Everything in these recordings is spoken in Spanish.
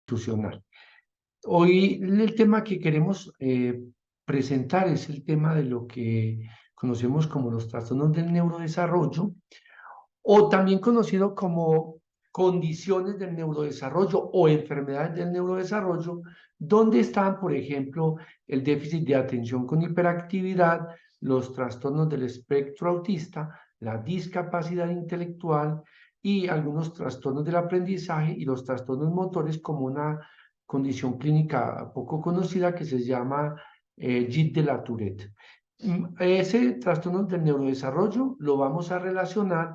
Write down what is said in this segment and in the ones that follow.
institucional. Hoy el tema que queremos presentar es el tema de lo que conocemos como los trastornos del neurodesarrollo o también conocido como condiciones del neurodesarrollo o enfermedades del neurodesarrollo, donde están, por ejemplo, el déficit de atención con hiperactividad, los trastornos del espectro autista, la discapacidad intelectual y algunos trastornos del aprendizaje y los trastornos motores como una condición clínica poco conocida que se llama JIT de la Tourette. Ese trastorno del neurodesarrollo lo vamos a relacionar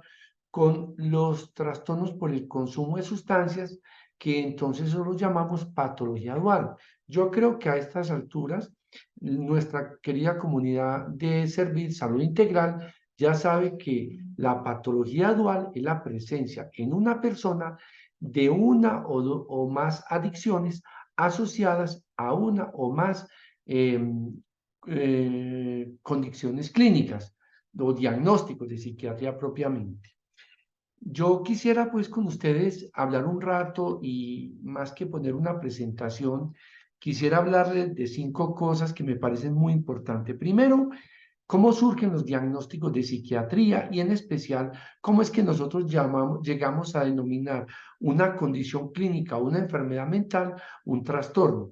con los trastornos por el consumo de sustancias, que entonces los llamamos patología dual. Yo creo que a estas alturas, nuestra querida comunidad de Servir Salud Integral ya sabe que la patología dual es la presencia en una persona de una o más adicciones asociadas a una o más condiciones clínicas o diagnósticos de psiquiatría propiamente. Yo quisiera pues con ustedes hablar un rato y más que poner una presentación, quisiera hablarles de 5 cosas que me parecen muy importantes. Primero, cómo surgen los diagnósticos de psiquiatría y en especial cómo es que nosotros llegamos a denominar una condición clínica, una enfermedad mental, un trastorno.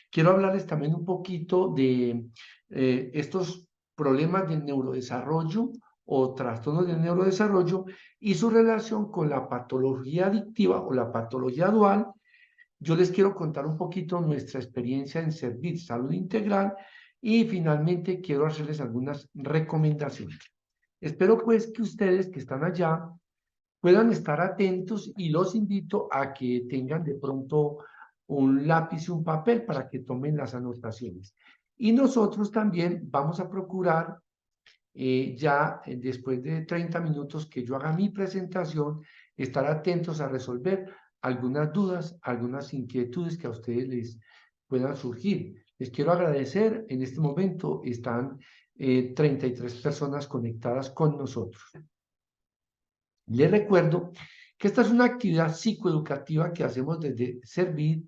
Quiero hablarles también un poquito de estos problemas del neurodesarrollo o trastornos del neurodesarrollo y su relación con la patología adictiva o la patología dual. Yo les quiero contar un poquito nuestra experiencia en Servir Salud Integral y finalmente quiero hacerles algunas recomendaciones. Espero pues que ustedes que están allá puedan estar atentos y los invito a que tengan de pronto un lápiz y un papel para que tomen las anotaciones. Y nosotros también vamos a procurar después de 30 minutos que yo haga mi presentación, estar atentos a resolver algunas dudas, algunas inquietudes que a ustedes les puedan surgir. Les quiero agradecer, en este momento están 33 personas conectadas con nosotros. Les recuerdo que esta es una actividad psicoeducativa que hacemos desde Servir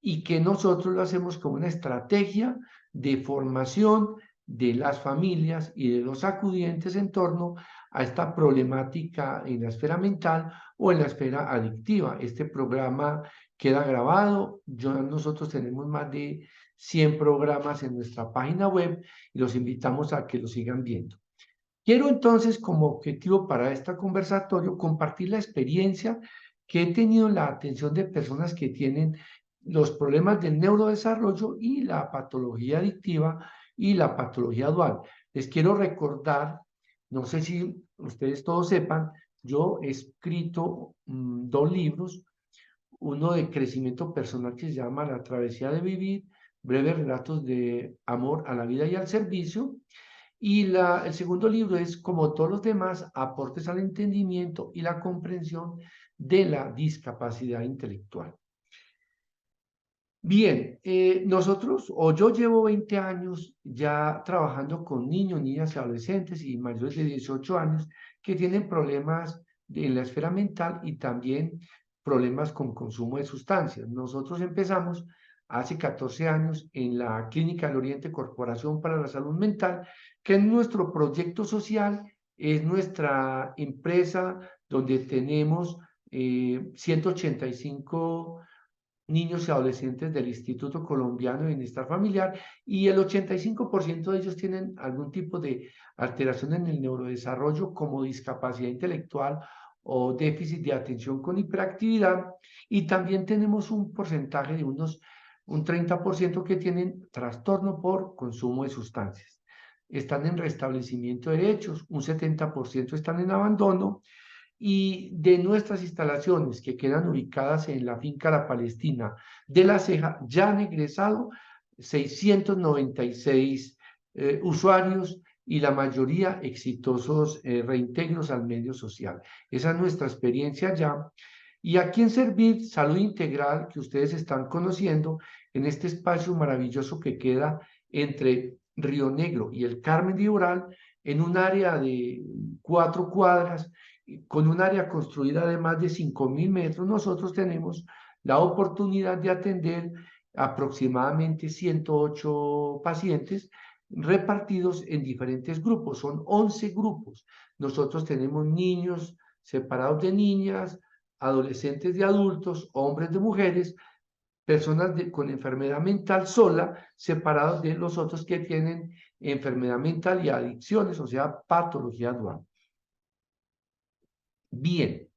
y que nosotros lo hacemos como una estrategia de formación de las familias y de los acudientes en torno a esta problemática en la esfera mental o en la esfera adictiva. Este programa queda grabado. Nosotros tenemos más de 100 programas en nuestra página web y los invitamos a que lo sigan viendo. Quiero entonces, como objetivo para este conversatorio, compartir la experiencia que he tenido en la atención de personas que tienen los problemas del neurodesarrollo y la patología adictiva y la patología dual. Les quiero recordar, no sé si ustedes todos sepan, yo he escrito 2 libros, uno de crecimiento personal que se llama La travesía de vivir, breves relatos de amor a la vida y al servicio, y el segundo libro es, como todos los demás, aportes al entendimiento y la comprensión de la discapacidad intelectual. Bien, nosotros, o yo llevo 20 años ya trabajando con niños, niñas y adolescentes y mayores de 18 años que tienen problemas en la esfera mental y también problemas con consumo de sustancias. Nosotros empezamos hace 14 años en la Clínica del Oriente Corporación para la Salud Mental, que es nuestro proyecto social, es nuestra empresa donde tenemos 185 niños y adolescentes del Instituto Colombiano de Bienestar Familiar y el 85% de ellos tienen algún tipo de alteración en el neurodesarrollo como discapacidad intelectual o déficit de atención con hiperactividad, y también tenemos un porcentaje de un 30% que tienen trastorno por consumo de sustancias. Están en restablecimiento de derechos, un 70% están en abandono, y de nuestras instalaciones que quedan ubicadas en la finca La Palestina de La Ceja, ya han egresado 696 usuarios y la mayoría exitosos reintegros al medio social. Esa es nuestra experiencia ya. Y aquí en Servir Salud Integral, que ustedes están conociendo, en este espacio maravilloso que queda entre Río Negro y el Carmen de Ural, en un área de 4 cuadras, con un área construida de más de 5.000 metros, nosotros tenemos la oportunidad de atender aproximadamente 108 pacientes repartidos en diferentes grupos. Son 11 grupos. Nosotros tenemos niños separados de niñas, adolescentes de adultos, hombres de mujeres, personas con enfermedad mental sola, separados de los otros que tienen enfermedad mental y adicciones, o sea, patología dual. Bien,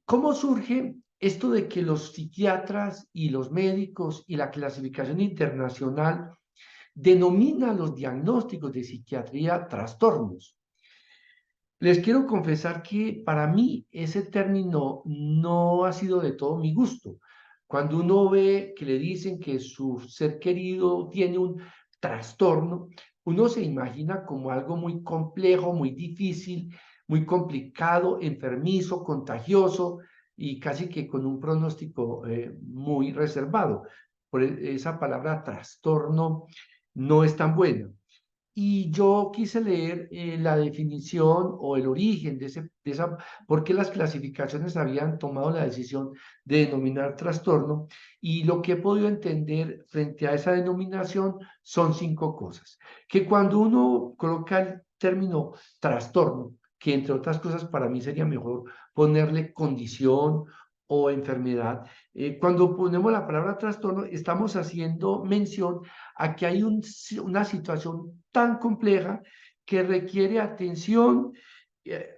¿cómo surge esto de que los psiquiatras y los médicos y la clasificación internacional denominan los diagnósticos de psiquiatría trastornos? Les quiero confesar que para mí ese término no ha sido de todo mi gusto. Cuando uno ve que le dicen que su ser querido tiene un trastorno, uno se imagina como algo muy complejo, muy difícil, muy complicado, enfermizo, contagioso y casi que con un pronóstico muy reservado. Esa palabra trastorno no es tan buena. Y yo quise leer la definición o el origen por qué las clasificaciones habían tomado la decisión de denominar trastorno, y lo que he podido entender frente a esa denominación son 5 cosas. Que cuando uno coloca el término trastorno, que entre otras cosas para mí sería mejor ponerle condición o enfermedad, cuando ponemos la palabra trastorno estamos haciendo mención a que hay una situación tan compleja que requiere atención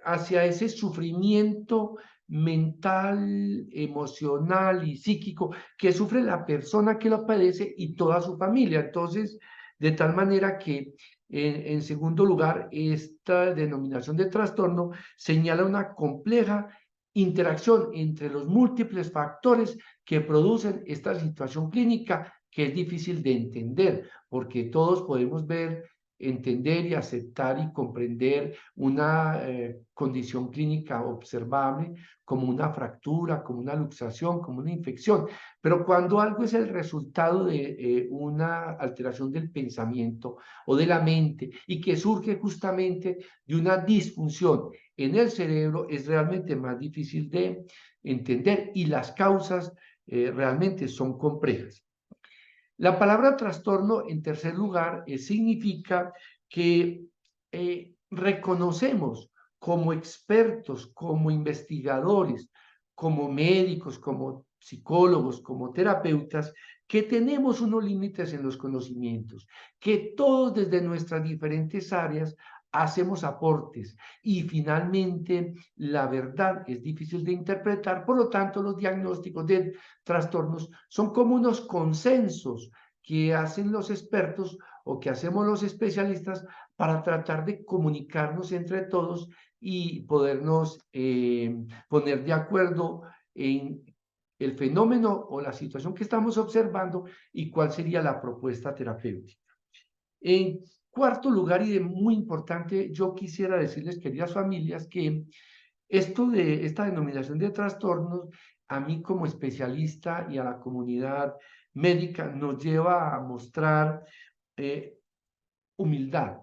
hacia ese sufrimiento mental, emocional y psíquico que sufre la persona que lo padece y toda su familia. Entonces, de tal manera que, en segundo lugar, esta denominación de trastorno señala una compleja interacción entre los múltiples factores que producen esta situación clínica, que es difícil de entender, porque todos podemos ver, entender y aceptar y comprender una condición clínica observable como una fractura, como una luxación, como una infección. Pero cuando algo es el resultado de una alteración del pensamiento o de la mente y que surge justamente de una disfunción en el cerebro, es realmente más difícil de entender y las causas realmente son complejas. La palabra trastorno, en tercer lugar, significa que reconocemos como expertos, como investigadores, como médicos, como psicólogos, como terapeutas, que tenemos unos límites en los conocimientos, que todos desde nuestras diferentes áreas hacemos aportes y finalmente la verdad es difícil de interpretar, por lo tanto los diagnósticos de trastornos son como unos consensos que hacen los expertos o que hacemos los especialistas para tratar de comunicarnos entre todos y podernos poner de acuerdo en el fenómeno o la situación que estamos observando y cuál sería la propuesta terapéutica. En cuarto lugar, y de muy importante, yo quisiera decirles, queridas familias, que esta denominación de trastornos, a mí como especialista y a la comunidad médica, nos lleva a mostrar humildad.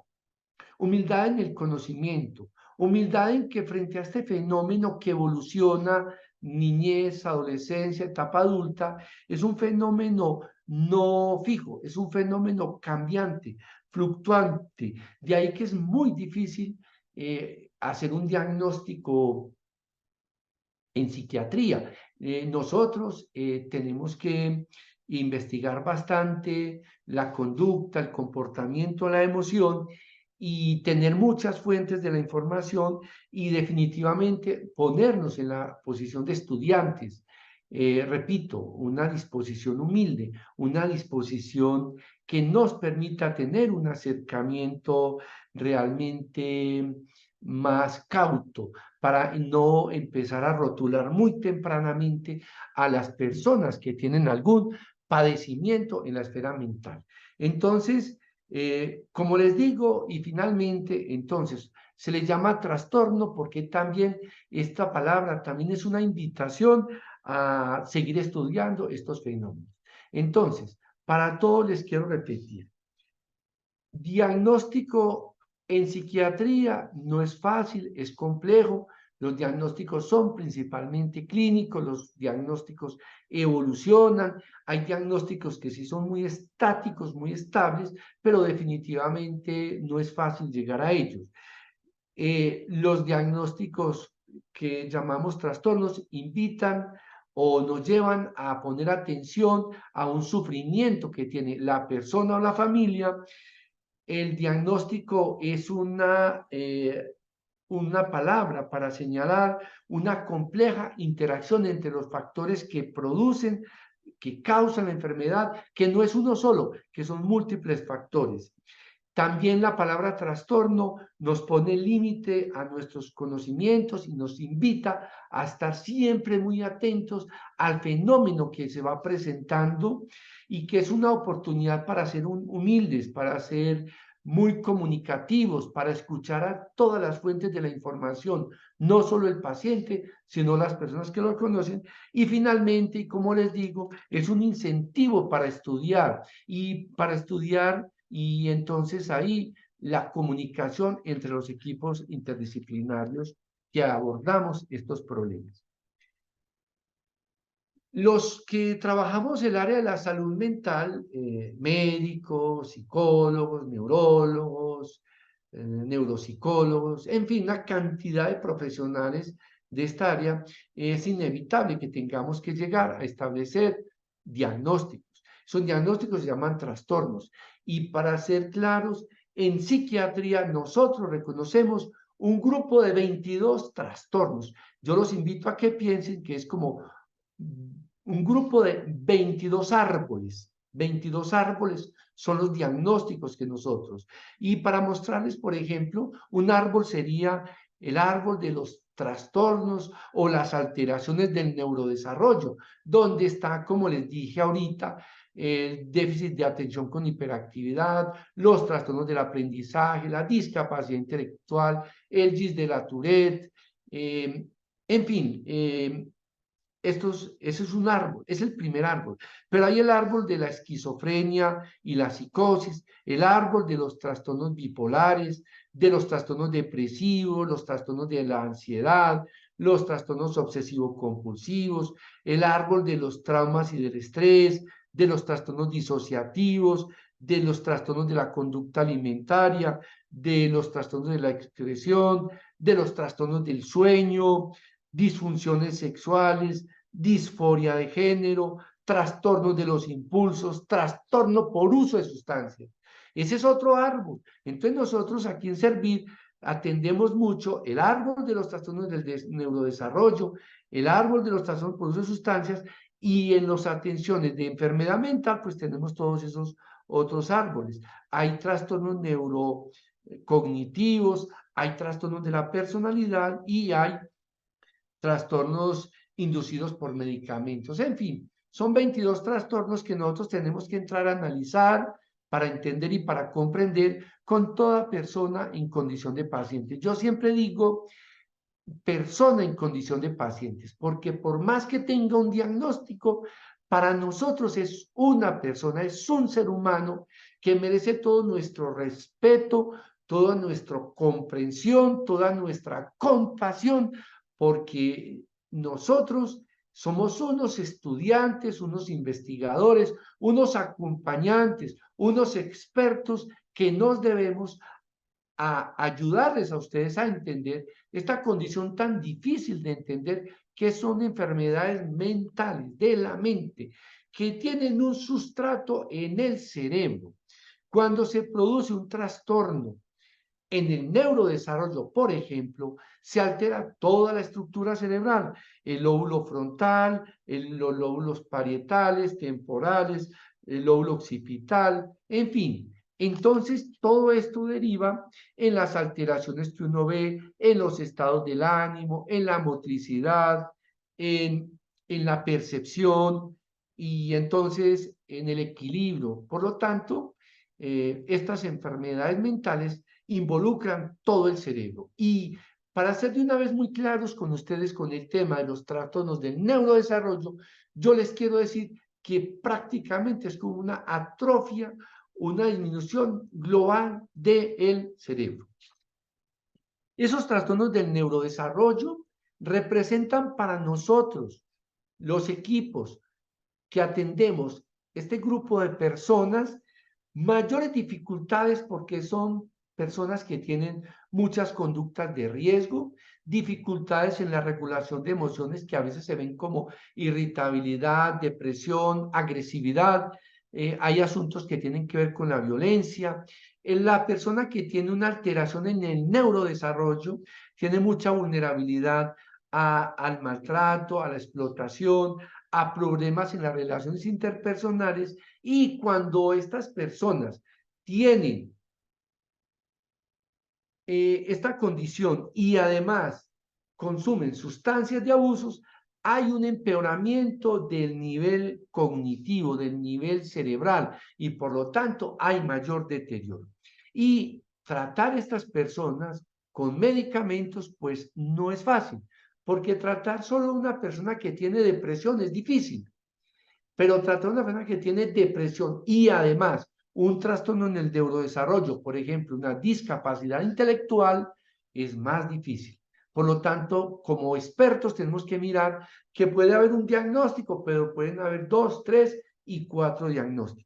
Humildad en el conocimiento, humildad en que frente a este fenómeno que evoluciona, niñez, adolescencia, etapa adulta, es un fenómeno no fijo, es un fenómeno cambiante, fluctuante. De ahí que es muy difícil hacer un diagnóstico en psiquiatría. Nosotros tenemos que investigar bastante la conducta, el comportamiento, la emoción y tener muchas fuentes de la información y definitivamente ponernos en la posición de estudiantes. Repito, una disposición humilde, una disposición que nos permita tener un acercamiento realmente más cauto, para no empezar a rotular muy tempranamente a las personas que tienen algún padecimiento en la esfera mental. Entonces, como les digo, y finalmente, entonces, se le llama trastorno porque también esta palabra también es una invitación a seguir estudiando estos fenómenos. Entonces, para todos les quiero repetir, diagnóstico en psiquiatría no es fácil, es complejo. Los diagnósticos son principalmente clínicos, los diagnósticos evolucionan, hay diagnósticos que sí son muy estáticos, muy estables, pero definitivamente no es fácil llegar a ellos. Los diagnósticos que llamamos trastornos invitan o nos llevan a poner atención a un sufrimiento que tiene la persona o la familia. El diagnóstico es una palabra para señalar una compleja interacción entre los factores que producen, que causan la enfermedad, que no es uno solo, que son múltiples factores. También la palabra trastorno nos pone límite a nuestros conocimientos y nos invita a estar siempre muy atentos al fenómeno que se va presentando y que es una oportunidad para ser humildes, para ser muy comunicativos, para escuchar a todas las fuentes de la información, no solo el paciente, sino las personas que lo conocen. Y finalmente, y como les digo, es un incentivo para estudiar y entonces ahí la comunicación entre los equipos interdisciplinarios que abordamos estos problemas. Los que trabajamos el área de la salud mental, médicos, psicólogos, neurólogos, neuropsicólogos, en fin, una cantidad de profesionales de esta área, es inevitable que tengamos que llegar a establecer diagnósticos. Esos diagnósticos se llaman trastornos. Y para ser claros, en psiquiatría nosotros reconocemos un grupo de 22 trastornos. Yo los invito a que piensen que es como un grupo de 22 árboles. 22 árboles son los diagnósticos que nosotros. Y para mostrarles, por ejemplo, un árbol sería el árbol de los trastornos o las alteraciones del neurodesarrollo, donde está, como les dije ahorita, el déficit de atención con hiperactividad, los trastornos del aprendizaje, la discapacidad intelectual, el GIS de la Tourette, en fin, ese es un árbol, es el primer árbol, pero hay el árbol de la esquizofrenia y la psicosis, el árbol de los trastornos bipolares, de los trastornos depresivos, los trastornos de la ansiedad, los trastornos obsesivo-compulsivos, el árbol de los traumas y del estrés, de los trastornos disociativos, de los trastornos de la conducta alimentaria, de los trastornos de la expresión, de los trastornos del sueño, disfunciones sexuales, disforia de género, trastornos de los impulsos, trastorno por uso de sustancias. Ese es otro árbol. Entonces nosotros aquí en Servir atendemos mucho el árbol de los trastornos del neurodesarrollo, el árbol de los trastornos por uso de sustancias, y en las atenciones de enfermedad mental, pues tenemos todos esos otros árboles. Hay trastornos neurocognitivos, hay trastornos de la personalidad y hay trastornos inducidos por medicamentos. En fin, son 22 trastornos que nosotros tenemos que entrar a analizar para entender y para comprender con toda persona en condición de paciente. Yo siempre digo persona en condición de pacientes, porque por más que tenga un diagnóstico, para nosotros es una persona, es un ser humano que merece todo nuestro respeto, toda nuestra comprensión, toda nuestra compasión, porque nosotros somos unos estudiantes, unos investigadores, unos acompañantes, unos expertos que nos debemos a ayudarles a ustedes a entender esta condición tan difícil de entender, que son enfermedades mentales de la mente, que tienen un sustrato en el cerebro. Cuando se produce un trastorno en el neurodesarrollo, por ejemplo, se altera toda la estructura cerebral, el lóbulo frontal, los lóbulos parietales, temporales, el lóbulo occipital, en fin. Entonces, todo esto deriva en las alteraciones que uno ve, en los estados del ánimo, en la motricidad, en la percepción y entonces en el equilibrio. Por lo tanto, estas enfermedades mentales involucran todo el cerebro. Y para ser de una vez muy claros con ustedes con el tema de los trastornos del neurodesarrollo, yo les quiero decir que prácticamente es como una atrofia, una disminución global del cerebro. Esos trastornos del neurodesarrollo representan para nosotros, los equipos que atendemos este grupo de personas, mayores dificultades porque son personas que tienen muchas conductas de riesgo, dificultades en la regulación de emociones que a veces se ven como irritabilidad, depresión, agresividad. Hay asuntos que tienen que ver con la violencia. La persona que tiene una alteración en el neurodesarrollo tiene mucha vulnerabilidad al maltrato, a la explotación, a problemas en las relaciones interpersonales, y cuando estas personas tienen esta condición y además consumen sustancias de abusos, hay un empeoramiento del nivel cognitivo, del nivel cerebral, y por lo tanto hay mayor deterioro. Y tratar a estas personas con medicamentos pues no es fácil, porque tratar solo a una persona que tiene depresión es difícil. Pero tratar a una persona que tiene depresión y además un trastorno en el neurodesarrollo, por ejemplo, una discapacidad intelectual, es más difícil. Por lo tanto, como expertos tenemos que mirar que puede haber un diagnóstico, pero pueden haber 2, 3 y 4 diagnósticos.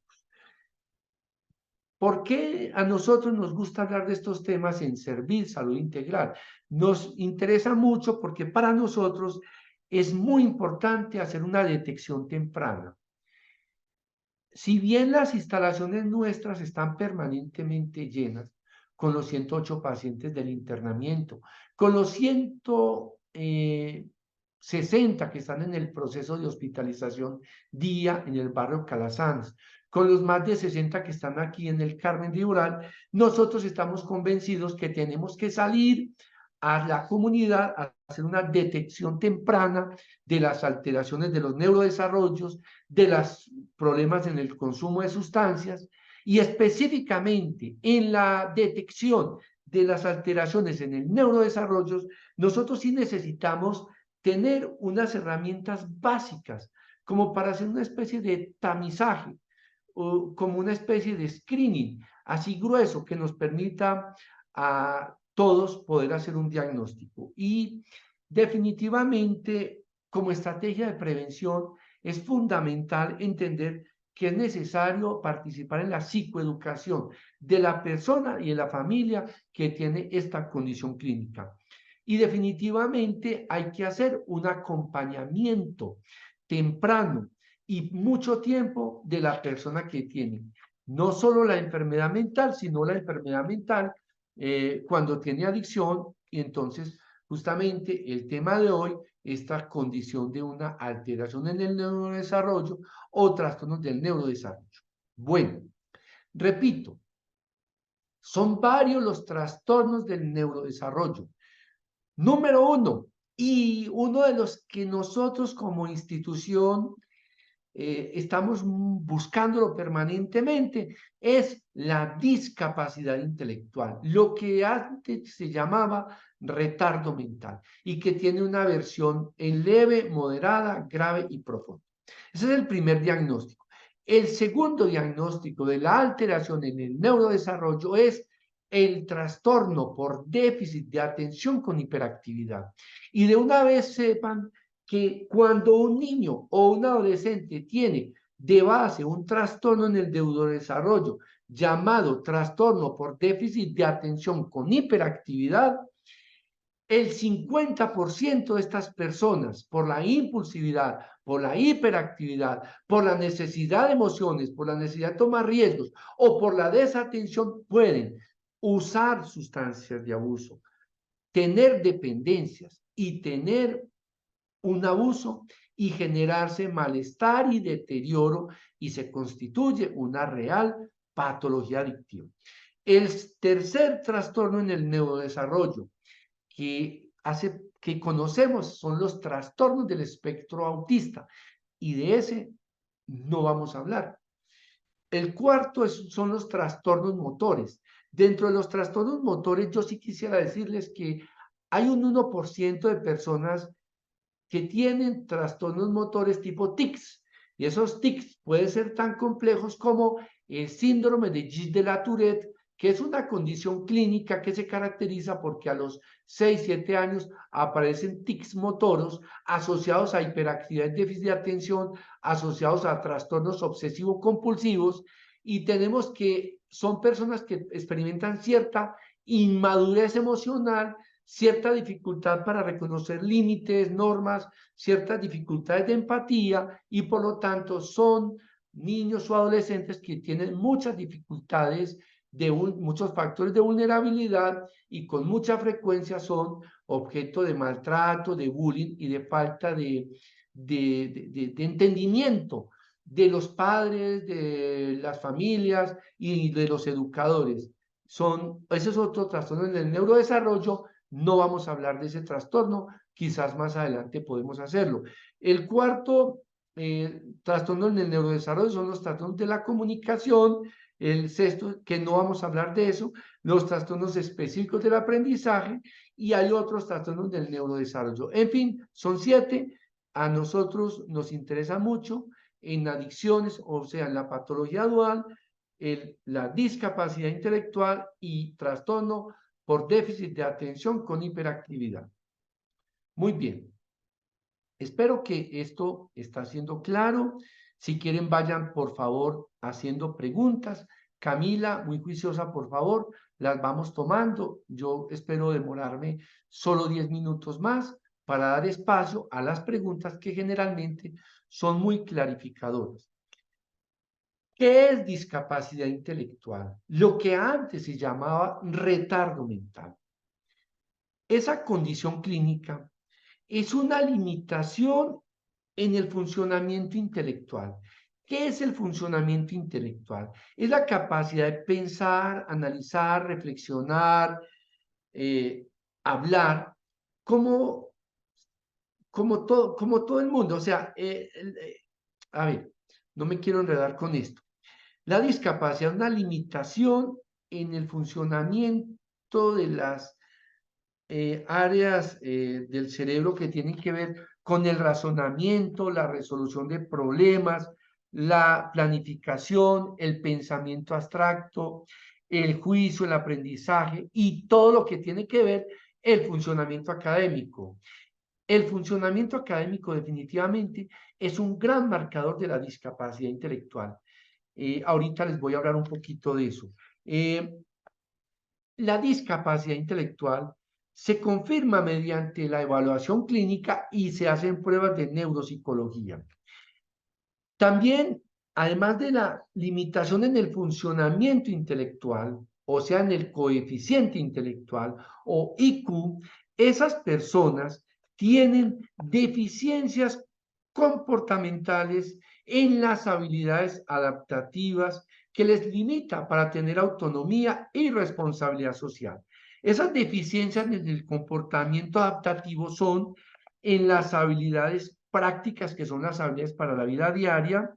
¿Por qué a nosotros nos gusta hablar de estos temas en Servir Salud Integral? Nos interesa mucho porque para nosotros es muy importante hacer una detección temprana. Si bien las instalaciones nuestras están permanentemente llenas, con los 108 pacientes del internamiento, con los 160 que están en el proceso de hospitalización día en el barrio Calasanz, con los más de 60 que están aquí en el Carmen de Ural, nosotros estamos convencidos que tenemos que salir a la comunidad a hacer una detección temprana de las alteraciones de los neurodesarrollos, de los problemas en el consumo de sustancias, y específicamente en la detección de las alteraciones en el neurodesarrollo, nosotros sí necesitamos tener unas herramientas básicas como para hacer una especie de tamizaje o como una especie de screening así grueso que nos permita a todos poder hacer un diagnóstico. Y definitivamente, como estrategia de prevención, es fundamental entender que es necesario participar en la psicoeducación de la persona y de la familia que tiene esta condición clínica. Y definitivamente hay que hacer un acompañamiento temprano y mucho tiempo de la persona que tiene no solo la enfermedad mental, sino la enfermedad mental cuando tiene adicción. Y entonces justamente el tema de hoy, esta condición de una alteración en el neurodesarrollo o trastornos del neurodesarrollo. Bueno, repito, son varios los trastornos del neurodesarrollo. Número uno, y uno de los que nosotros como institución estamos buscándolo permanentemente, es la discapacidad intelectual, lo que antes se llamaba retardo mental y que tiene una versión en leve, moderada, grave y profunda. Ese es el primer diagnóstico. El segundo diagnóstico de la alteración en el neurodesarrollo es el trastorno por déficit de atención con hiperactividad. Y de una vez sepan que cuando un niño o un adolescente tiene de base un trastorno en el neurodesarrollo llamado trastorno por déficit de atención con hiperactividad, el 50% de estas personas, por la impulsividad, por la hiperactividad, por la necesidad de emociones, por la necesidad de tomar riesgos o por la desatención, pueden usar sustancias de abuso, tener dependencias y tener un abuso y generarse malestar y deterioro, y se constituye una real patología adictiva. El tercer trastorno en el neurodesarrollo que conocemos son los trastornos del espectro autista, y de ese no vamos a hablar. El cuarto son los trastornos motores. Dentro de los trastornos motores, yo sí quisiera decirles que hay un 1% de personas que tienen trastornos motores tipo tics, y esos tics pueden ser tan complejos como el síndrome de Gilles de la Tourette, que es una condición clínica que se caracteriza porque a los 6, 7 años aparecen tics motoros asociados a hiperactividad y déficit de atención, asociados a trastornos obsesivo-compulsivos, y tenemos que son personas que experimentan cierta inmadurez emocional, cierta dificultad para reconocer límites, normas, ciertas dificultades de empatía, y por lo tanto son niños o adolescentes que tienen muchas dificultades, muchos factores de vulnerabilidad, y con mucha frecuencia son objeto de maltrato, de bullying y de falta de entendimiento de los padres, de las familias y de los educadores. Ese es otro trastorno en el neurodesarrollo. No vamos a hablar de ese trastorno, quizás más adelante podemos hacerlo. El cuarto trastorno en el neurodesarrollo son los trastornos de la comunicación. El sexto, que no vamos a hablar de eso, los trastornos específicos del aprendizaje, y hay otros trastornos del neurodesarrollo. En fin, son 7. A nosotros nos interesa mucho en adicciones, o sea, en la patología dual, la discapacidad intelectual y trastorno por déficit de atención con hiperactividad. Muy bien. Espero que esto está siendo claro. Si quieren, vayan por favor haciendo preguntas. Camila, muy juiciosa, por favor, las vamos tomando. Yo espero demorarme solo 10 minutos más para dar espacio a las preguntas que generalmente son muy clarificadoras. ¿Qué es discapacidad intelectual? Lo que antes se llamaba retardo mental. Esa condición clínica es una limitación en el funcionamiento intelectual. ¿Qué es el funcionamiento intelectual? Es la capacidad de pensar, analizar, reflexionar, hablar, como todo el mundo. O sea, a ver, no me quiero enredar con esto. La discapacidad es una limitación en el funcionamiento de las áreas del cerebro que tienen que ver con el razonamiento, la resolución de problemas, la planificación, el pensamiento abstracto, el juicio, el aprendizaje y todo lo que tiene que ver el funcionamiento académico. El funcionamiento académico definitivamente es un gran marcador de la discapacidad intelectual. Ahorita les voy a hablar un poquito de eso. La discapacidad intelectual se confirma mediante la evaluación clínica y se hacen pruebas de neuropsicología. También, además de la limitación en el funcionamiento intelectual, o sea, en el coeficiente intelectual o IQ, esas personas tienen deficiencias comportamentales en las habilidades adaptativas que les limita para tener autonomía y responsabilidad social. Esas deficiencias en el comportamiento adaptativo son en las habilidades prácticas, que son las habilidades para la vida diaria,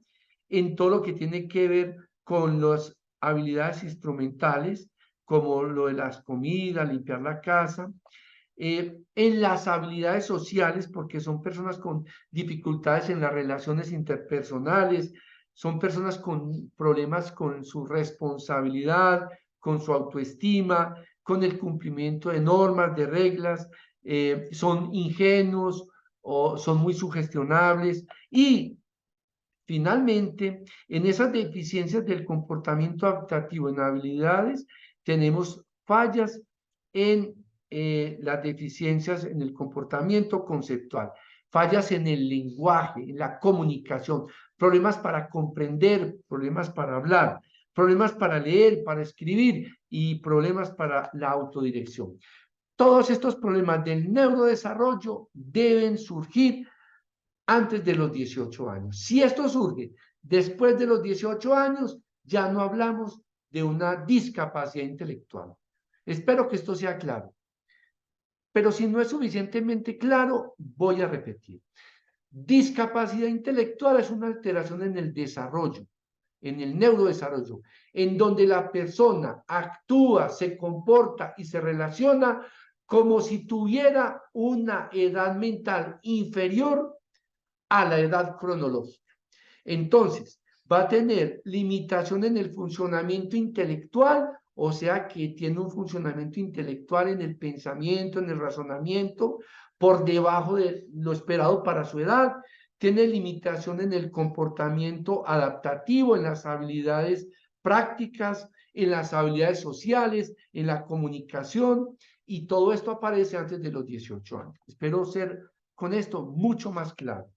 en todo lo que tiene que ver con las habilidades instrumentales, como lo de las comidas, limpiar la casa, en las habilidades sociales, porque son personas con dificultades en las relaciones interpersonales, son personas con problemas con su responsabilidad, con su autoestima, con el cumplimiento de normas, de reglas, son ingenuos o son muy sugestionables, y finalmente, en esas deficiencias del comportamiento adaptativo en habilidades, tenemos fallas en las deficiencias en el comportamiento conceptual, fallas en el lenguaje, en la comunicación, problemas para comprender, problemas para hablar, problemas para leer, para escribir y problemas para la autodirección. Todos estos problemas del neurodesarrollo deben surgir antes de los 18 años. Si esto surge después de los 18 años, ya no hablamos de una discapacidad intelectual. Espero que esto sea claro. Pero si no es suficientemente claro, voy a repetir. Discapacidad intelectual es una alteración en el desarrollo, en el neurodesarrollo, en donde la persona actúa, se comporta y se relaciona como si tuviera una edad mental inferior a la edad cronológica. Entonces, va a tener limitación en el funcionamiento intelectual o sea que tiene un funcionamiento intelectual en el pensamiento, en el razonamiento, por debajo de lo esperado para su edad, tiene limitación en el comportamiento adaptativo, en las habilidades prácticas, en las habilidades sociales, en la comunicación, y todo esto aparece antes de los 18 años. Espero ser con esto mucho más claro.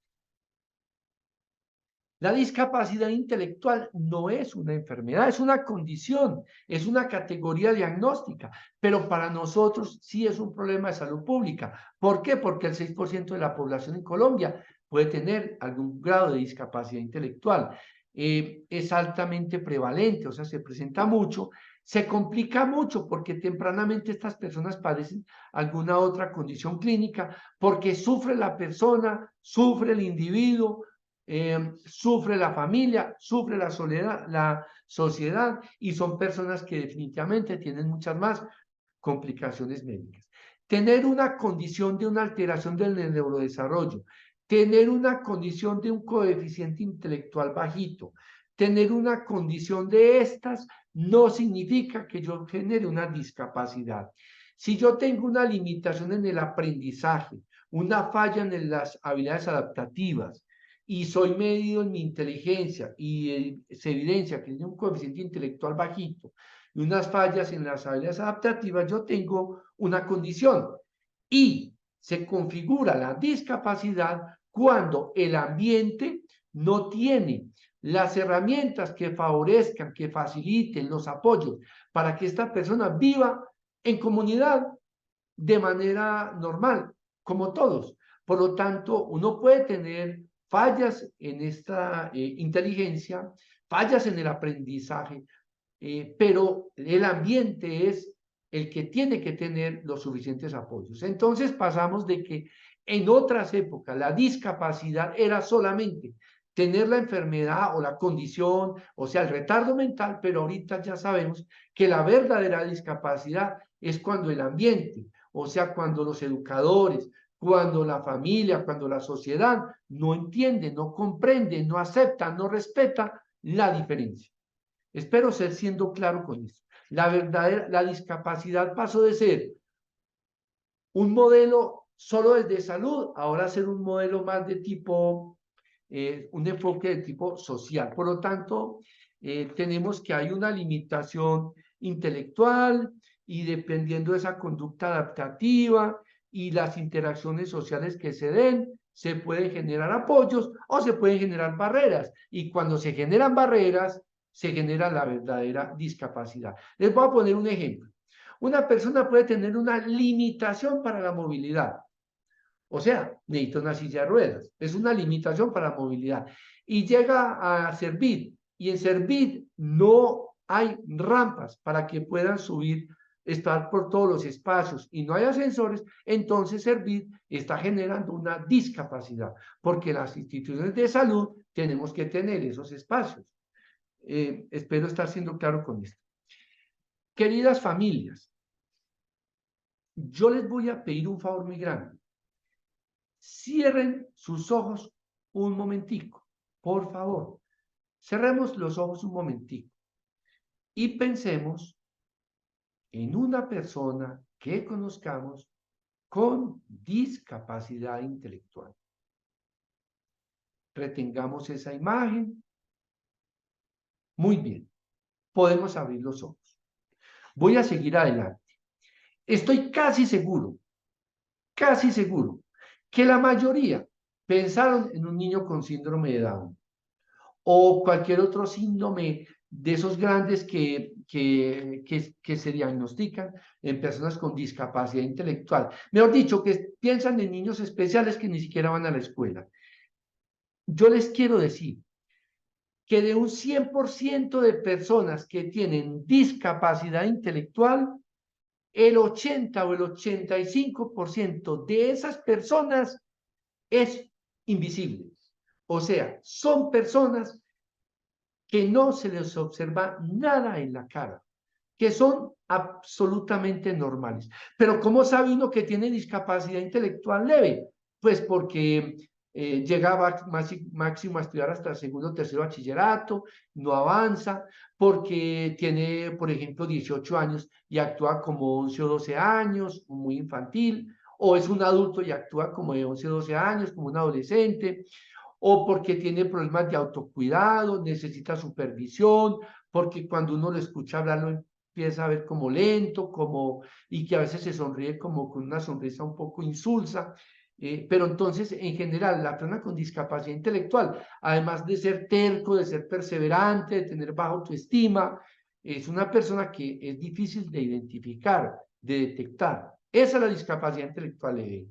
La discapacidad intelectual no es una enfermedad, es una condición, es una categoría diagnóstica, pero para nosotros sí es un problema de salud pública. ¿Por qué? Porque el 6% de la población en Colombia puede tener algún grado de discapacidad intelectual. Es altamente prevalente, o sea, se presenta mucho, se complica mucho porque tempranamente estas personas padecen alguna otra condición clínica, porque sufre la persona, sufre el individuo, sufre la familia, sufre la soledad, la sociedad, y son personas que definitivamente tienen muchas más complicaciones médicas. Tener una condición de una alteración del neurodesarrollo, tener una condición de un coeficiente intelectual bajito, tener una condición de estas no significa que yo genere una discapacidad. Si yo tengo una limitación en el aprendizaje, una falla en las habilidades adaptativas, y soy medido en mi inteligencia y se evidencia que tiene un coeficiente intelectual bajito y unas fallas en las habilidades adaptativas, yo tengo una condición y se configura la discapacidad cuando el ambiente no tiene las herramientas que favorezcan, que faciliten los apoyos para que esta persona viva en comunidad de manera normal, como todos. Por lo tanto, uno puede tener fallas en esta inteligencia, fallas en el aprendizaje, pero el ambiente es el que tiene que tener los suficientes apoyos. Entonces pasamos de que en otras épocas la discapacidad era solamente tener la enfermedad o la condición, o sea, el retardo mental, pero ahorita ya sabemos que la verdadera discapacidad es cuando el ambiente, o sea, cuando los educadores, cuando la familia, cuando la sociedad no entiende, no comprende, no acepta, no respeta la diferencia. Espero ser siendo claro con esto. La discapacidad pasó de ser un modelo solo desde salud, ahora a ser un modelo más de tipo, un enfoque de tipo social. Por lo tanto, tenemos que hay una limitación intelectual y dependiendo de esa conducta adaptativa y las interacciones sociales que se den, se pueden generar apoyos o se pueden generar barreras. Y cuando se generan barreras, se genera la verdadera discapacidad. Les voy a poner un ejemplo. Una persona puede tener una limitación para la movilidad. O sea, necesita una silla de ruedas. Es una limitación para la movilidad. Y llega a Servir. Y en Servir no hay rampas para que puedan subir, estar por todos los espacios y no hay ascensores. Entonces Servir está generando una discapacidad. Porque las instituciones de salud tenemos que tener esos espacios. Espero estar siendo claro con esto. Queridas familias, yo les voy a pedir un favor muy grande. Cierren sus ojos un momentico, por favor. Cerremos los ojos un momentico y pensemos en una persona que conozcamos con discapacidad intelectual. Retengamos esa imagen. Muy bien, podemos abrir los ojos. Voy a seguir adelante. Estoy casi seguro que la mayoría pensaron en un niño con síndrome de Down o cualquier otro síndrome de esos grandes que se diagnostican en personas con discapacidad intelectual. Mejor dicho, que piensan en niños especiales que ni siquiera van a la escuela. Yo les quiero decir que de un 100% de personas que tienen discapacidad intelectual, el 80 o el 85% de esas personas es invisible. O sea, son personas que no se les observa nada en la cara, que son absolutamente normales. Pero ¿cómo sabe uno que tiene discapacidad intelectual leve? Pues porque llega máximo a estudiar hasta el segundo o tercer bachillerato, no avanza, porque tiene, por ejemplo, 18 años y actúa como 11 o 12 años, muy infantil, o es un adulto y actúa como de 11 o 12 años, como un adolescente, o porque tiene problemas de autocuidado, necesita supervisión, porque cuando uno lo escucha hablar lo empieza a ver como lento, y que a veces se sonríe como con una sonrisa un poco insulsa. Pero entonces, en general, la persona con discapacidad intelectual, además de ser terco, de ser perseverante, de tener baja autoestima, es una persona que es difícil de identificar, de detectar. Esa es la discapacidad intelectual leve,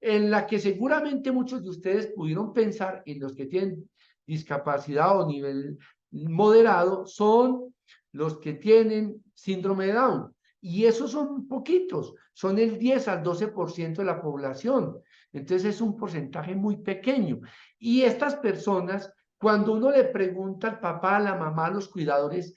en la que seguramente muchos de ustedes pudieron pensar en los que tienen discapacidad o nivel moderado, son los que tienen síndrome de Down. Y esos son poquitos, son el 10 al 12% de la población. Entonces es un porcentaje muy pequeño. Y estas personas, cuando uno le pregunta al papá, a la mamá, a los cuidadores,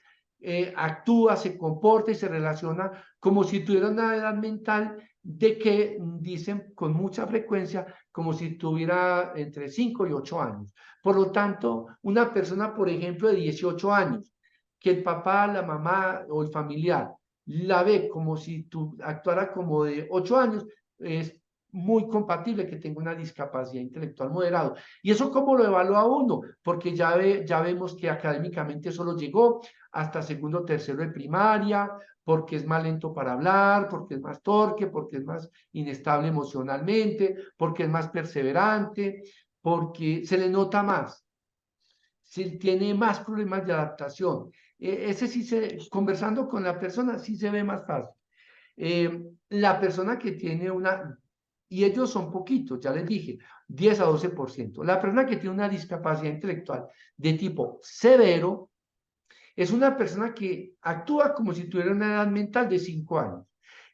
actúa, se comporta y se relaciona como si tuviera una edad mental de que dicen con mucha frecuencia como si tuviera entre 5 y 8 años. Por lo tanto, una persona, por ejemplo, de 18 años, que el papá, la mamá o el familiar la ve como si actuara como de 8 años, es muy compatible que tenga una discapacidad intelectual moderado. ¿Y eso cómo lo evalúa uno? Porque ya vemos que académicamente solo llegó hasta segundo o tercero de primaria, porque es más lento para hablar, porque es más torque, porque es más inestable emocionalmente, porque es más perseverante, porque se le nota más, tiene más problemas de adaptación. Ese sí conversando con la persona, sí se ve más fácil. La persona que tiene y ellos son poquitos, ya les dije, 10 a 12%. La persona que tiene una discapacidad intelectual de tipo severo, es una persona que actúa como si tuviera una edad mental de 5 años,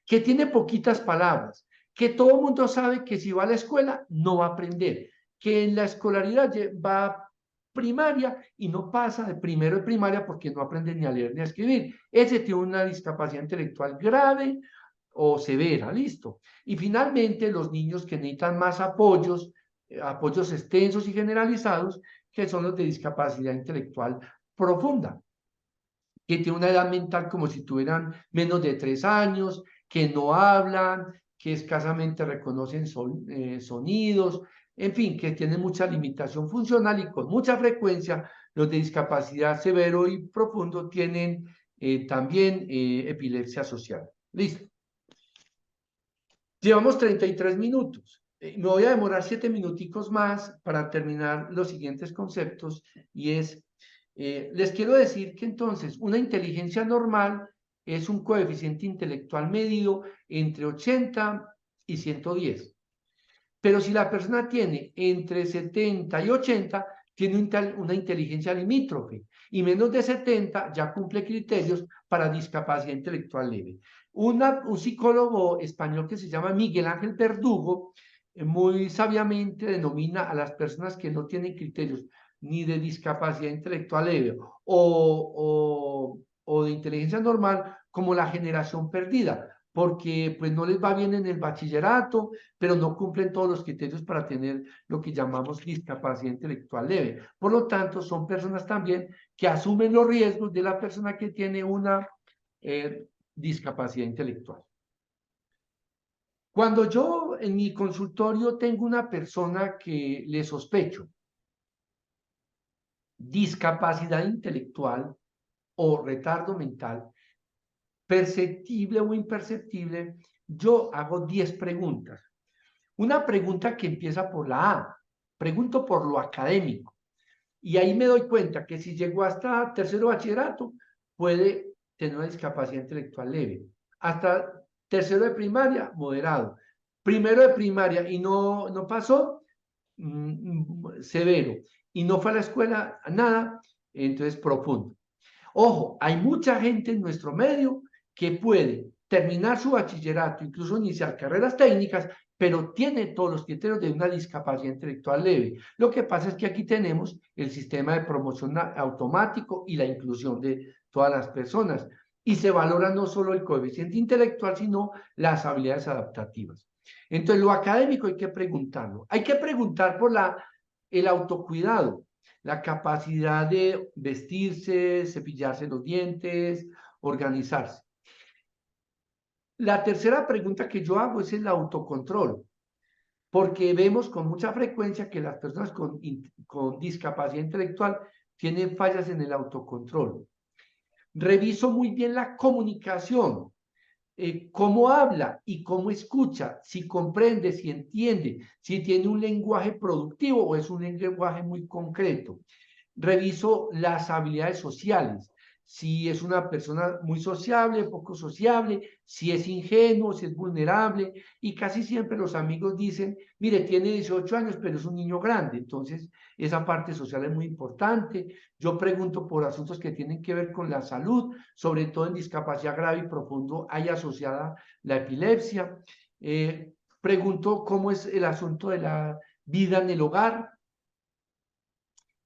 que tiene poquitas palabras, que todo el mundo sabe que si va a la escuela no va a aprender, que en la escolaridad va a primaria y no pasa de primero de primaria porque no aprende ni a leer ni a escribir. Ese tiene una discapacidad intelectual grave o severa, listo. Y finalmente los niños que necesitan más apoyos extensos y generalizados, que son los de discapacidad intelectual profunda, que tiene una edad mental como si tuvieran menos de 3 años, que no hablan, que escasamente reconocen sonidos, en fin, que tienen mucha limitación funcional y con mucha frecuencia los de discapacidad severo y profundo tienen también epilepsia social. Listo. Llevamos 33 minutos. Me voy a demorar 7 minuticos más para terminar los siguientes conceptos y les quiero decir que entonces una inteligencia normal es un coeficiente intelectual medido entre 80 y 110. Pero si la persona tiene entre 70 y 80, tiene una inteligencia limítrofe y menos de 70 ya cumple criterios para discapacidad intelectual leve. Un psicólogo español que se llama Miguel Ángel Verdugo muy sabiamente denomina a las personas que no tienen criterios ni de discapacidad intelectual leve o de inteligencia normal como la generación perdida, porque pues no les va bien en el bachillerato, pero no cumplen todos los criterios para tener lo que llamamos discapacidad intelectual leve. Por lo tanto, son personas también que asumen los riesgos de la persona que tiene una discapacidad intelectual. Cuando yo en mi consultorio tengo una persona que le sospecho discapacidad intelectual o retardo mental, perceptible o imperceptible, yo hago 10 preguntas. Una pregunta que empieza por la A. Pregunto por lo académico. Y ahí me doy cuenta que si llegó hasta tercero bachillerato, puede tener una discapacidad intelectual leve. Hasta tercero de primaria, moderado. Primero de primaria y no pasó, severo. Y no fue a la escuela, nada, entonces profundo. Ojo, hay mucha gente en nuestro medio que puede terminar su bachillerato, incluso iniciar carreras técnicas, pero tiene todos los criterios de una discapacidad intelectual leve. Lo que pasa es que aquí tenemos el sistema de promoción automático y la inclusión de todas las personas. Y se valora no solo el coeficiente intelectual, sino las habilidades adaptativas. Entonces, lo académico hay que preguntarlo. Hay que preguntar por la el autocuidado, la capacidad de vestirse, cepillarse los dientes, organizarse. La tercera pregunta que yo hago es el autocontrol, porque vemos con mucha frecuencia que las personas con discapacidad intelectual tienen fallas en el autocontrol. Reviso muy bien la comunicación, cómo habla y cómo escucha, si comprende, si entiende, si tiene un lenguaje productivo o es un lenguaje muy concreto. Reviso las habilidades sociales, si es una persona muy sociable, poco sociable, si es ingenuo, si es vulnerable, y casi siempre los amigos dicen, mire, tiene 18 años, pero es un niño grande, entonces esa parte social es muy importante. Yo pregunto por asuntos que tienen que ver con la salud, sobre todo en discapacidad grave y profundo, hay asociada la epilepsia. Pregunto cómo es el asunto de la vida en el hogar,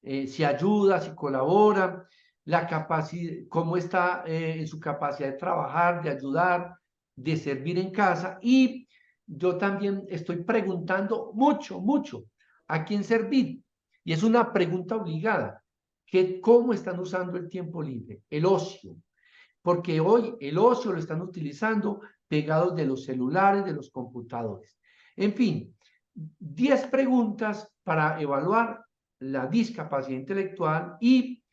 si ayuda, si colabora, la capacidad, cómo está en su capacidad de trabajar, de ayudar, de servir en casa. Y yo también estoy preguntando mucho a quién servir. Y es una pregunta obligada, que cómo están usando el tiempo libre, el ocio. Porque hoy el ocio lo están utilizando pegados de los celulares, de los computadores. En fin, 10 preguntas para evaluar la discapacidad intelectual y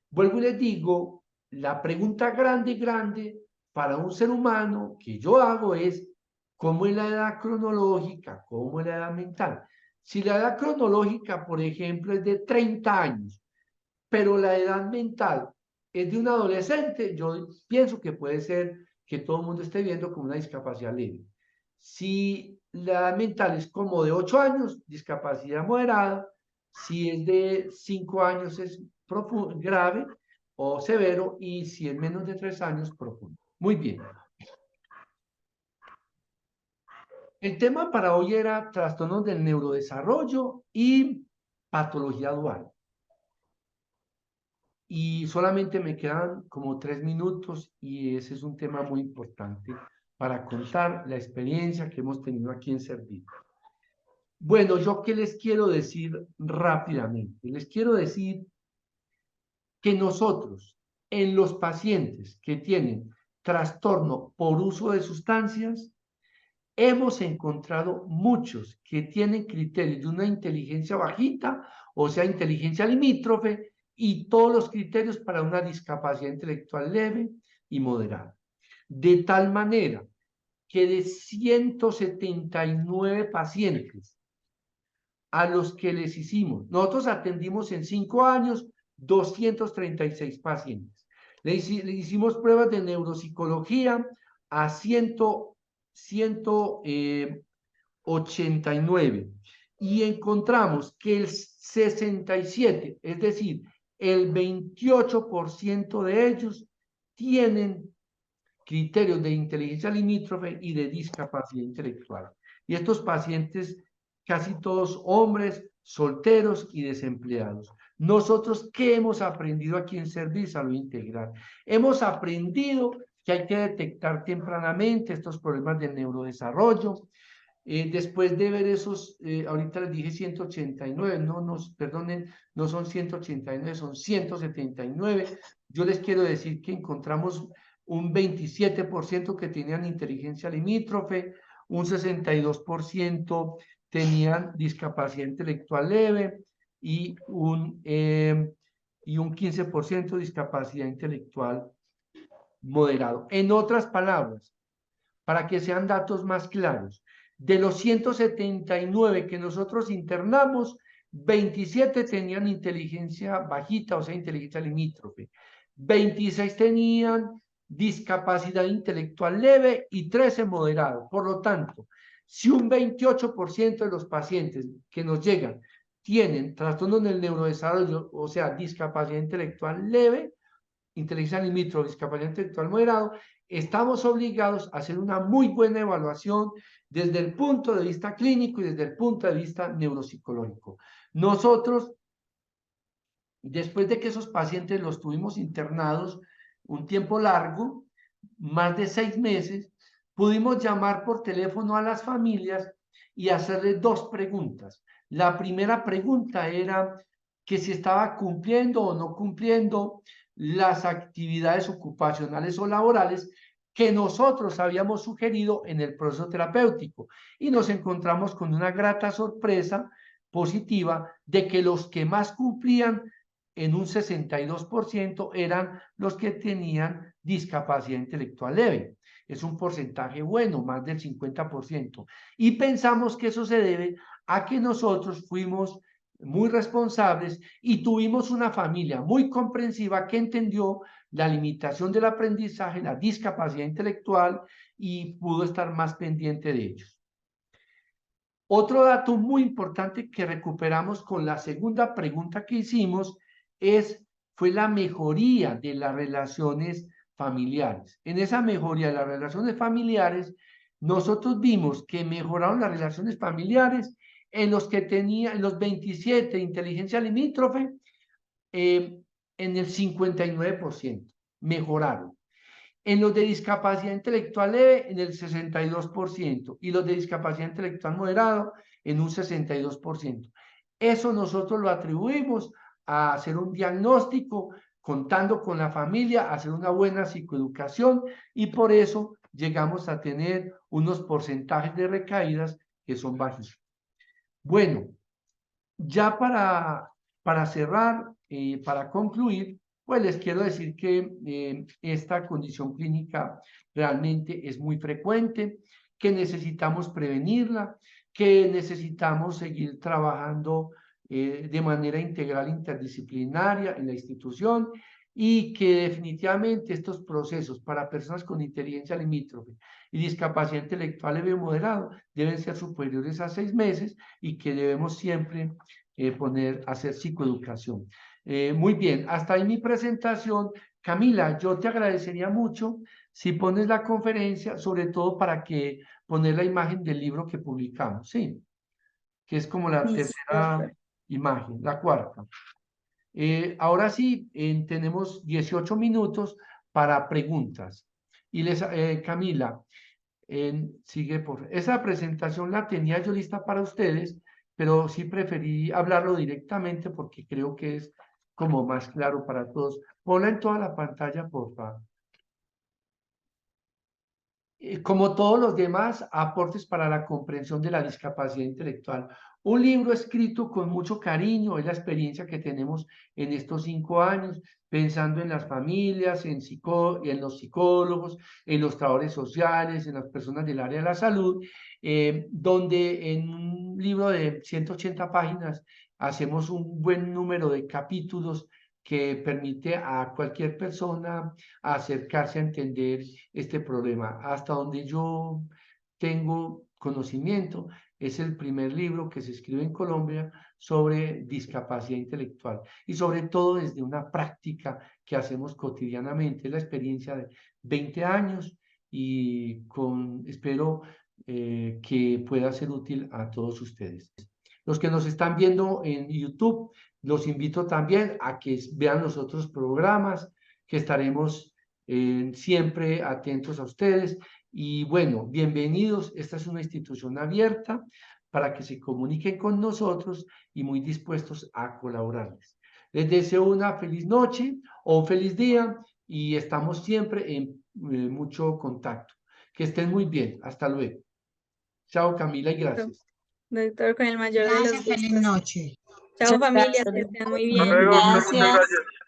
vuelvo y les digo, la pregunta grande para un ser humano que yo hago es ¿cómo es la edad cronológica? ¿Cómo es la edad mental? Si la edad cronológica, por ejemplo, es de 30 años, pero la edad mental es de un adolescente, yo pienso que puede ser que todo el mundo esté viendo como una discapacidad leve. Si la edad mental es como de 8 años, discapacidad moderada. Si es de 5 años es grave o severo, y si es menos de 3 años, profundo. Muy bien. El tema para hoy era trastornos del neurodesarrollo y patología dual. Y solamente me quedan como 3 minutos y ese es un tema muy importante para contar la experiencia que hemos tenido aquí en Servir. Bueno, ¿yo qué les quiero decir rápidamente? Les quiero decir que nosotros, en los pacientes que tienen trastorno por uso de sustancias, hemos encontrado muchos que tienen criterios de una inteligencia bajita, o sea, inteligencia limítrofe, y todos los criterios para una discapacidad intelectual leve y moderada. De tal manera que de 179 pacientes a los que les hicimos, nosotros atendimos en 5 años 236 pacientes. Le hicimos pruebas de neuropsicología a 189 y encontramos que el 67, es decir, el 28% de ellos tienen criterios de inteligencia limítrofe y de discapacidad intelectual. Y estos pacientes, casi todos hombres, solteros y desempleados. Nosotros, ¿qué hemos aprendido aquí en Servir Salud Integral? Hemos aprendido que hay que detectar tempranamente estos problemas del neurodesarrollo. Después de ver esos, ahorita les dije 189, no nos perdonen, no son 189, son 179. Yo les quiero decir que encontramos un 27% que tenían inteligencia limítrofe, un 62% tenían discapacidad intelectual leve y un 15% discapacidad intelectual moderado. En otras palabras, para que sean datos más claros, de los 179 que nosotros internamos, 27 tenían inteligencia bajita, o sea, inteligencia limítrofe. 26 tenían discapacidad intelectual leve y 13 moderado. Por lo tanto, si un 28% de los pacientes que nos llegan tienen trastornos del neurodesarrollo, o sea, discapacidad intelectual leve, inteligencia limítrofe, discapacidad intelectual moderado, estamos obligados a hacer una muy buena evaluación desde el punto de vista clínico y desde el punto de vista neuropsicológico. Nosotros, después de que esos pacientes los tuvimos internados un tiempo largo, más de 6 meses, pudimos llamar por teléfono a las familias y hacerles 2 preguntas. La primera pregunta era que si estaba cumpliendo o no cumpliendo las actividades ocupacionales o laborales que nosotros habíamos sugerido en el proceso terapéutico. Y nos encontramos con una grata sorpresa positiva de que los que más cumplían en un 62% eran los que tenían discapacidad intelectual leve. Es un porcentaje bueno, más del 50%. Y pensamos que eso se debe a que nosotros fuimos muy responsables y tuvimos una familia muy comprensiva que entendió la limitación del aprendizaje, la discapacidad intelectual y pudo estar más pendiente de ellos. Otro dato muy importante que recuperamos con la segunda pregunta que hicimos fue la mejoría de las relaciones familiares. En esa mejoría de las relaciones familiares, nosotros vimos que mejoraron las relaciones familiares en los que en los 27 de inteligencia limítrofe, en el 59%, mejoraron. En los de discapacidad intelectual leve, en el 62%, y los de discapacidad intelectual moderado, en un 62%. Eso nosotros lo atribuimos a hacer un diagnóstico, contando con la familia, hacer una buena psicoeducación, y por eso llegamos a tener unos porcentajes de recaídas que son bajos. Bueno, ya para cerrar, para concluir, pues les quiero decir que esta condición clínica realmente es muy frecuente, que necesitamos prevenirla, que necesitamos seguir trabajando de manera integral interdisciplinaria en la institución y que definitivamente estos procesos para personas con inteligencia limítrofe y discapacidad intelectual leve o moderado deben ser superiores a 6 meses y que debemos siempre hacer psicoeducación. Muy bien, hasta ahí mi presentación. Camila, yo te agradecería mucho si pones la conferencia, sobre todo para que poner la imagen del libro que publicamos, ¿sí? Que es como la Sí, tercera imagen, la cuarta. Ahora sí, tenemos 18 minutos para preguntas. Y Camila, sigue por... Esa presentación la tenía yo lista para ustedes, pero sí preferí hablarlo directamente porque creo que es como más claro para todos. Ponla en toda la pantalla, por favor. Como todos los demás, aportes para la comprensión de la discapacidad intelectual. Un libro escrito con mucho cariño, es la experiencia que tenemos en estos 5 años, pensando en las familias, en los psicólogos, en los trabajadores sociales, en las personas del área de la salud, donde en un libro de 180 páginas hacemos un buen número de capítulos que permite a cualquier persona acercarse a entender este problema. Hasta donde yo tengo conocimiento, es el primer libro que se escribe en Colombia sobre discapacidad intelectual y sobre todo desde una práctica que hacemos cotidianamente, la experiencia de 20 años y espero que pueda ser útil a todos ustedes. Los que nos están viendo en YouTube, los invito también a que vean los otros programas que estaremos siempre atentos a ustedes. Y bueno, bienvenidos. Esta es una institución abierta para que se comuniquen con nosotros y muy dispuestos a colaborarles. Les deseo una feliz noche o un feliz día y estamos siempre en mucho contacto. Que estén muy bien. Hasta luego. Chao, Camila, y gracias. doctor, con el mayor de los Gracias, feliz gustos. noche. Chao, familia, Gracias. que estén muy Hasta bien. luego, muchas Gracias. gracias.